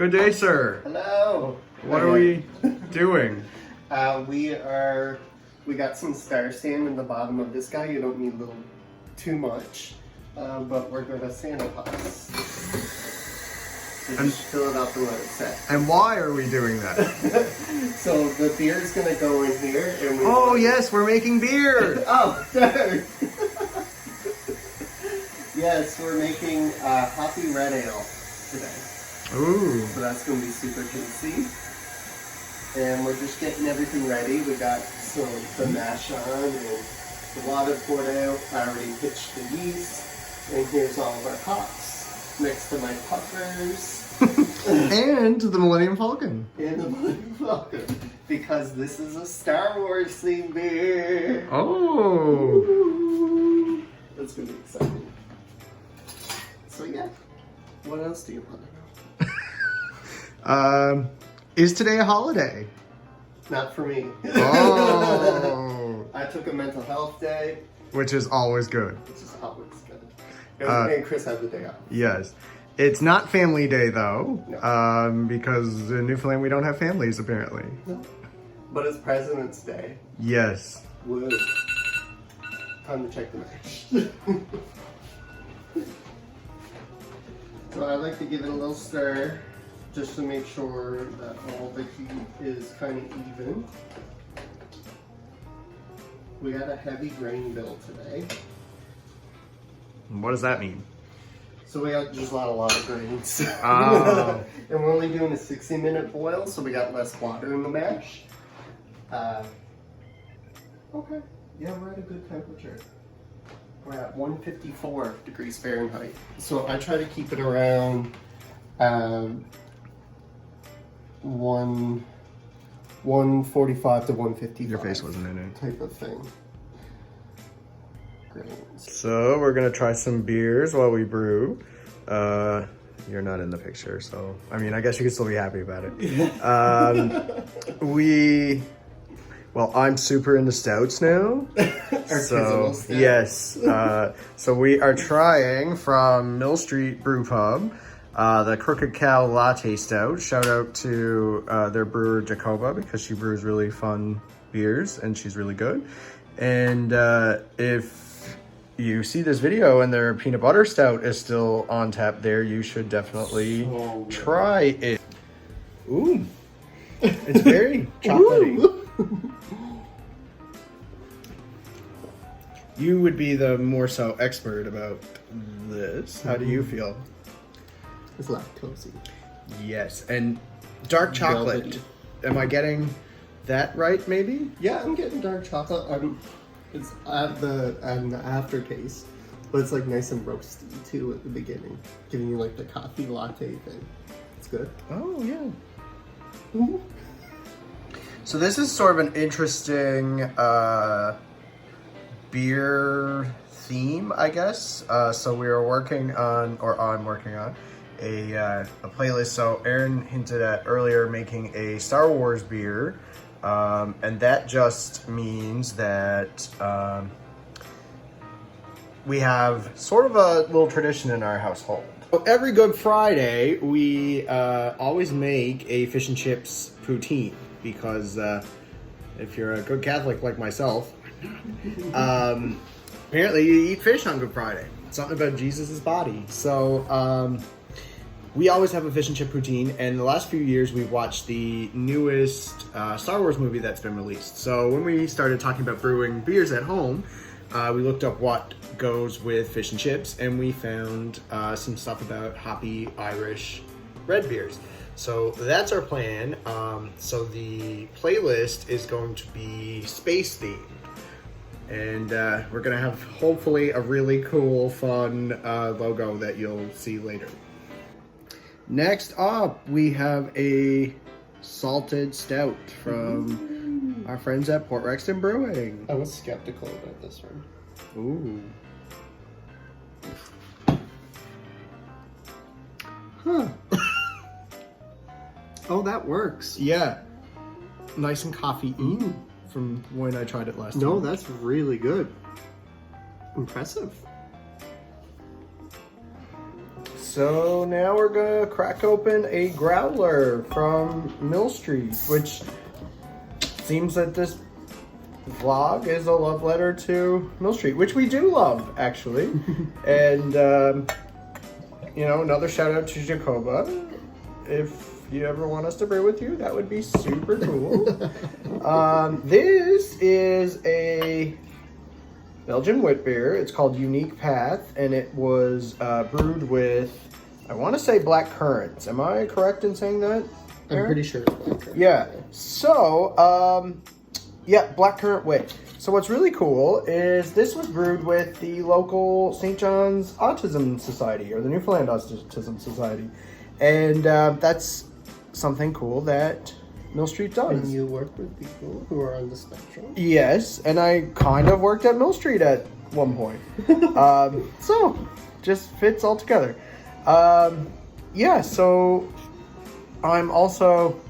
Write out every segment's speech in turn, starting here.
Good day, sir. Hello. What are we doing? We got some star sand in the bottom of this guy. You don't need too much, but we're gonna sanitize. So just fill it up and let it set. And why are we doing that? So the beer is gonna go in here, and yes, we're making beer. Oh, there. Yes, we're making Hoppy red ale today. Ooh. So that's going to be super tasty. And we're just getting everything ready. We got the mash on and the water poured out. I already pitched the yeast. And here's all of our hops next to my puckers. And the Millennium Falcon. And the Millennium Falcon. Because this is a Star Wars themed beer. Oh. Ooh. That's going to be exciting. So yeah, what else do you want to know? Is today a holiday? Not for me. Oh. I took a mental health day. Which is always good. Which is always good. Me and Chris had the day off. Yes. It's not family day though, No. because in Newfoundland we don't have families apparently. No. But it's President's Day. Yes. Woo. Time to check the match. So I like to give it a little stir, just to make sure that all the heat is kind of even. We got a heavy grain bill today. What does that mean? So we got just a lot of grains. Oh. And we're only doing a 60-minute boil, so we got less water in the mash. Okay, yeah, we're at a good temperature. We're at 154 degrees Fahrenheit. So I try to keep it around 145 to 155. Your face wasn't in it. Type of thing. Grains. So we're gonna try some beers while we brew. You're not in the picture, so I mean, I guess you can still be happy about it. Well, I'm super into stouts now. So stout. yes, so we are trying from Mill Street Brew Pub, the Crooked Cow Latte Stout. Shout out to their brewer Jacoba, because she brews really fun beers and she's really good. And if you see this video and their peanut butter stout is still on tap there, you should definitely try it. Ooh, it's very chocolatey. You would be the more so expert about this. How do you feel? It's lactosey. Yes, and dark chocolate. Velvety. Am I getting that right, maybe? Yeah, I'm getting dark chocolate. It's at the aftertaste, but it's like nice and roasty too at the beginning, giving you like the coffee latte thing. It's good. Oh, yeah. Mm-hmm. So this is sort of an interesting beer theme, I guess. So we are working on, or I'm working on, a playlist. So Aaron hinted at earlier making a Star Wars beer. And that just means that we have sort of a little tradition in our household. So every Good Friday, we always make a fish and chips poutine, because if you're a good Catholic like myself, apparently you eat fish on Good Friday. Something about Jesus' body. So we always have a fish and chip poutine, and the last few years we've watched the newest Star Wars movie that's been released. So when we started talking about brewing beers at home, we looked up what goes with fish and chips, and we found some stuff about hoppy Irish red beers. So that's our plan. So the playlist is going to be space themed. And we're going to have hopefully a really cool, fun logo that you'll see later. Next up, we have a salted stout from our friends at Port Rexton Brewing. I was skeptical about this one. Ooh. Huh. Oh, that works. Yeah. Nice and coffee-y from when I tried it last time. No, that's really good. Impressive. So now we're gonna crack open a growler from Mill Street, which seems that this vlog is a love letter to Mill Street, which we do love, actually. And, you know, another shout out to Jacoba. If you ever want us to brew with you, that would be super cool. This is a Belgian wit beer. It's called Unique Path, and it was brewed with, I want to say, black currants. Am I correct in saying that, Aaron? I'm pretty sure it's black currant. Yeah. So, yeah, black currant wit. So what's really cool is this was brewed with the local St. John's Autism Society, or the Newfoundland Autism Society. And that's something cool that Mill Street does. And you work with people who are on the spectrum? Yes, and I kind of worked at Mill Street at one point. So, just fits all together. Yeah, so I'm also,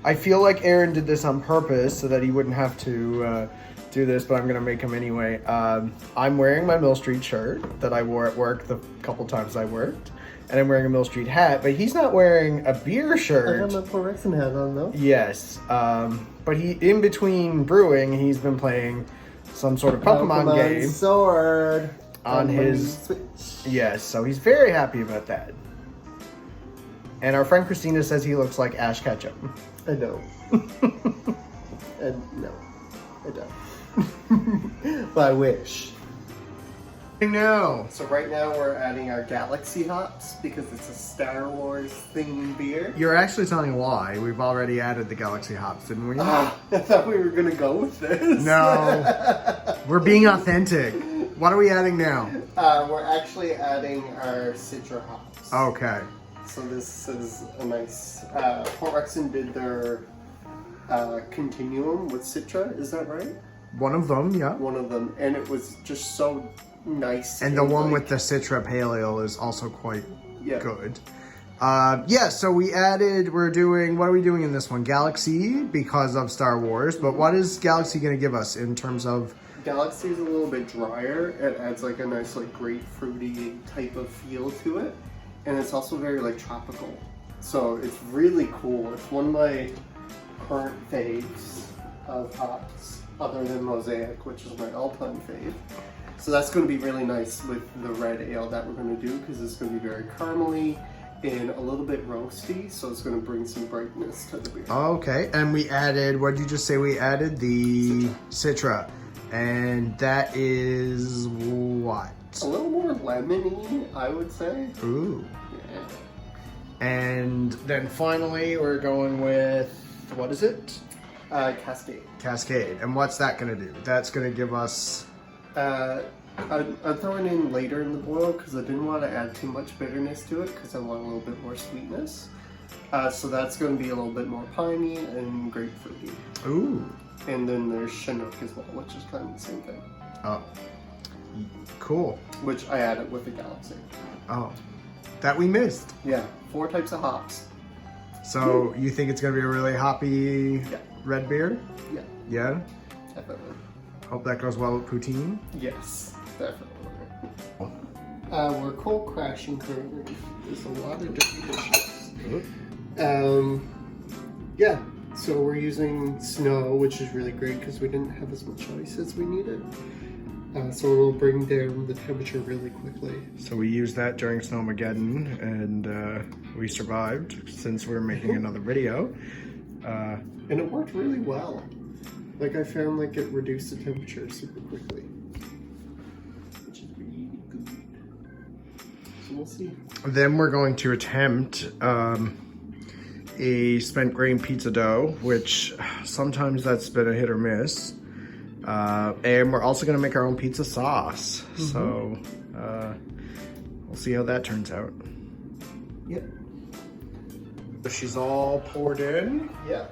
I feel like Aaron did this on purpose so that he wouldn't have to do this, but I'm going to make him anyway. I'm wearing my Mill Street shirt that I wore at work the couple times I worked. And I'm wearing a Mill Street hat, but he's not wearing a beer shirt. I have my fluorescent hat on though. Yes, but he, in between brewing, he's been playing some sort of Pokemon game Sword on his Switch. Yes, so he's very happy about that. And our friend Christina says he looks like Ash Ketchum. I know. And no, I don't. But I wish. No. So right now we're adding our Galaxy hops because it's a Star Wars themed beer. You're actually telling a lie. We've already added the Galaxy hops, didn't we? I thought we were gonna go with this. No. We're being authentic. What are we adding now? We're actually adding our Citra hops. Okay. So this is a nice. Port Rexon did their continuum with Citra. Is that right? One of them, yeah. One of them, and it was just so nice. And the one with the Citra Pale Ale is also quite Yeah. good. Yeah, so we added, what are we doing in this one? Galaxy, because of Star Wars, but what is Galaxy going to give us in terms of... Galaxy is a little bit drier. It adds like a nice like grapefruity type of feel to it. And it's also very like tropical. So it's really cool. It's one of my current faves of hops, other than Mosaic, which is my all-time fave. So that's going to be really nice with the red ale that we're going to do because it's going to be very caramely and a little bit roasty. So it's going to bring some brightness to the beer. Okay, and we added, what did you just say we added? The Citra. And that is what? A little more lemony, I would say. Ooh. Yeah. And then finally we're going with, what is it? Cascade. Cascade. And what's that going to do? That's going to give us... I'm throwing in later in the boil because I didn't want to add too much bitterness to it because I want a little bit more sweetness. So that's going to be a little bit more piney and grapefruity. Ooh. And then there's Chinook as well, which is kind of the same thing. Oh. Cool. Which I added with the Galaxy. Oh. That we missed. Yeah, 4 types of hops. So you think it's going to be a really hoppy red beer? Yeah, Yeah? definitely. Hope that goes well with poutine. Yes, definitely. We're cold crashing currently. There's a lot of different dishes. Yeah, so we're using snow, which is really great because we didn't have as much ice as we needed. So it'll bring down the temperature really quickly. So we used that during Snowmageddon, and we survived since we're making another video. And it worked really well. Like I found like it reduced the temperature super quickly, which is really good. So we'll see. Then we're going to attempt a spent grain pizza dough, which sometimes that's been a hit or miss. And we're also going to make our own pizza sauce. Mm-hmm. So we'll see how that turns out. Yep. She's all poured in. Yeah.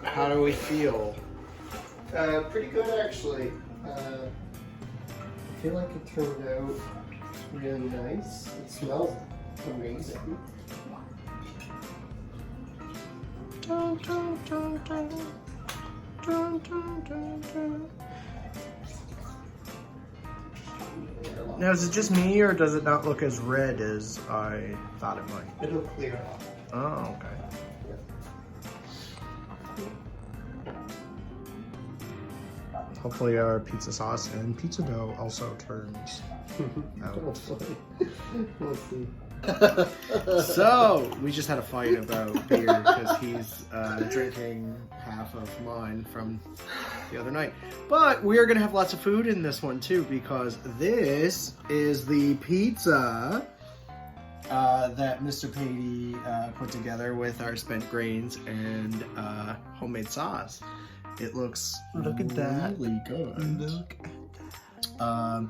How do we feel? Pretty good actually. I feel like it turned out really nice. It smells amazing. Dun, dun, dun, dun. Dun, dun, dun, dun. A lot Now, is it just me, or does it not look as red as I thought it might? It'll clear off. Oh, okay. Hopefully our pizza sauce and pizza dough also turns out. We'll see. So, we just had a fight about beer because he's drinking half of mine from the other night. But we are going to have lots of food in this one too, because this is the pizza that Mr. Patey put together with our spent grains and homemade sauce. It looks really good. Look at that.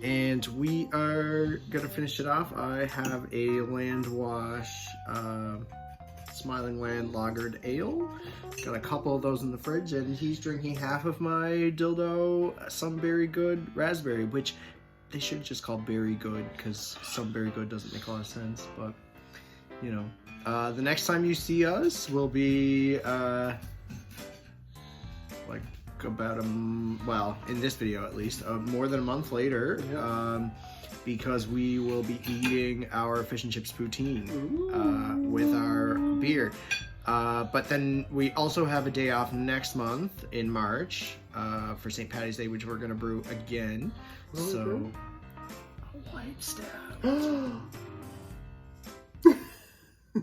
And we are gonna finish it off. I have a Land Wash Smiling Land Lagered Ale. Got a couple of those in the fridge, and he's drinking half of my Dildo Some Berry Good Raspberry, which they should just call Berry Good, because Some Berry Good doesn't make a lot of sense, but you know. The next time you see us will be like about well, in this video at least, more than a month later, because we will be eating our fish and chips poutine with our beer. But then we also have a day off next month in March for St. Paddy's Day, which we're gonna brew again. So white stout.